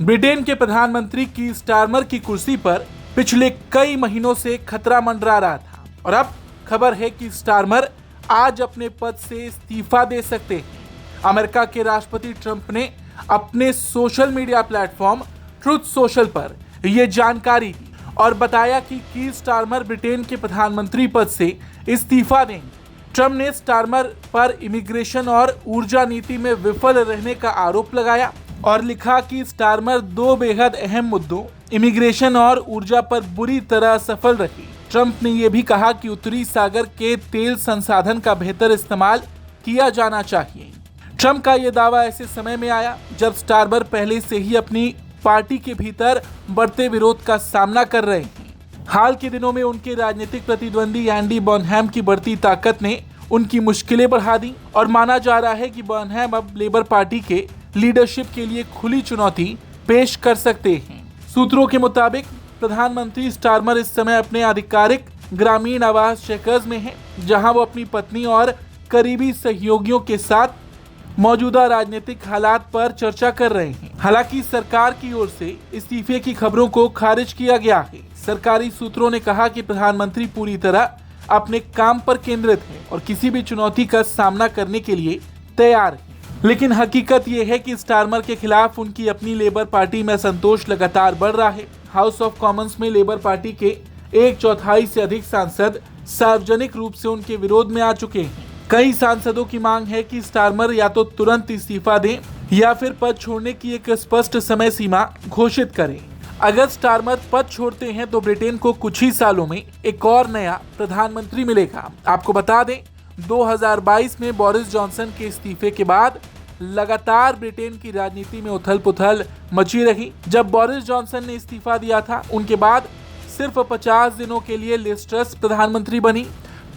Britain के प्रधानमंत्री की स्टारमर की कुर्सी पर पिछले कई महीनों से खतरा मंडरा रहा था और अब खबर है कि स्टारमर आज अपने पद से इस्तीफा दे सकते हैं। अमेरिका के राष्ट्रपति ट्रंप ने अपने social media platform truth social पर यह जानकारी दी और बताया कि कीर स्टारमर ब्रिटेन के प्रधानमंत्री पद से इस्तीफा देंगे। ट्रंप ने स्टारमर पर इमिग्रेशन और ऊर्जा नीति में विफल रहने का आरोप लगाया और लिखा कि स्टारमर दो बेहद अहम मुद्दों इमिग्रेशन और ऊर्जा पर बुरी तरह असफल रही। ट्रंप ने यह भी कहा कि उत्तरी सागर के तेल संसाधन का बेहतर इस्तेमाल किया जाना चाहिए। ट्रंप का यह दावा ऐसे समय में आया जब स्टारमर पहले से ही अपनी पार्टी के भीतर बढ़ते विरोध का सामना कर रहे हैं। हाल के दिनों में उनके राजनीतिक प्रतिद्वंदी एंडी बोनहैम की बढ़ती ताकत ने उनकी मुश्किलें बढ़ा दी और माना जा रहा है कि बोनहैम अब लेबर पार्टी के लीडरशिप के लिए खुली चुनौती पेश कर सकते हैं। सूत्रों के मुताबिक प्रधानमंत्री स्टारमर इस समय अपने आधिकारिक ग्रामीण आवास चेकर्स में हैं, जहां वो अपनी पत्नी और करीबी सहयोगियों के साथ मौजूदा राजनीतिक हालात पर चर्चा कर रहे हैं। हालांकि सरकार की ओर से इस्तीफे की खबरों को खारिज किया गया है। सरकारी सूत्रों ने कहा कि प्रधानमंत्री पूरी तरह अपने काम पर केंद्रित हैं और किसी भी चुनौती का सामना करने के लिए तैयार हैं। लेकिन हकीकत यह है कि स्टारमर के खिलाफ उनकी अपनी लेबर पार्टी में असंतोष लगातार बढ़ रहा है। हाउस ऑफ कॉमन्स में लेबर पार्टी के 1/4 से अधिक सांसद सार्वजनिक रूप से उनके विरोध में आ चुके हैं। कई सांसदों की मांग है कि स्टारमर या तो तुरंत इस्तीफा दें या फिर पद छोड़ने की एक स्पष्ट समय सीमा घोषित करें। अगर स्टारमर पद छोड़ते हैं तो ब्रिटेन को कुछ ही सालों में एक और नया प्रधानमंत्री मिलेगा। आपको बता दें 2022 में बोरिस जॉनसन के इस्तीफे के बाद लगातार ब्रिटेन की राजनीति में उथल-पुथल मची रही। जब बोरिस जॉनसन ने इस्तीफा दिया था उनके बाद सिर्फ 50 दिनों के लिए लिज ट्रस प्रधानमंत्री बनी।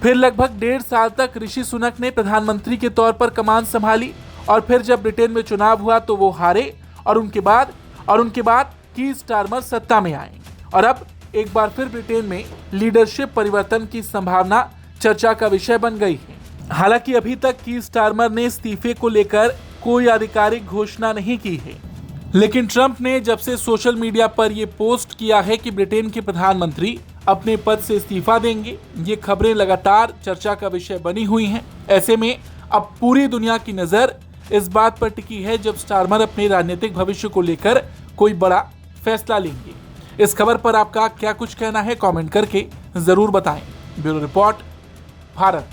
फिर लगभग 1.5 साल तक ऋषि सुनक ने प्रधानमंत्री के तौर पर कमान संभाली और फिर जब ब्रिटेन में चुनाव हुआ तो वो हारे और उनके बाद कीर स्टारमर सत्ता में आए और अब एक बार फिर ब्रिटेन में लीडरशिप परिवर्तन की संभावना चर्चा का विषय बन गई है। हालांकि अभी तक कीर स्टारमर ने इस्तीफे को लेकर कोई आधिकारिक घोषणा नहीं की है, लेकिन ट्रंप ने जब से सोशल मीडिया पर यह पोस्ट किया है कि ब्रिटेन के प्रधानमंत्री अपने पद से इस्तीफा देंगे, ये खबरें लगातार चर्चा का विषय बनी हुई हैं। ऐसे में अब पूरी दुनिया की नजर इस बात पर टिकी है जब स्टारमर अपने राजनीतिक भविष्य को लेकर कोई बड़ा फैसला लेंगे। इस खबर पर आपका क्या कुछ कहना है, कमेंट करके जरूर बताएं। Bureau report, Bharat.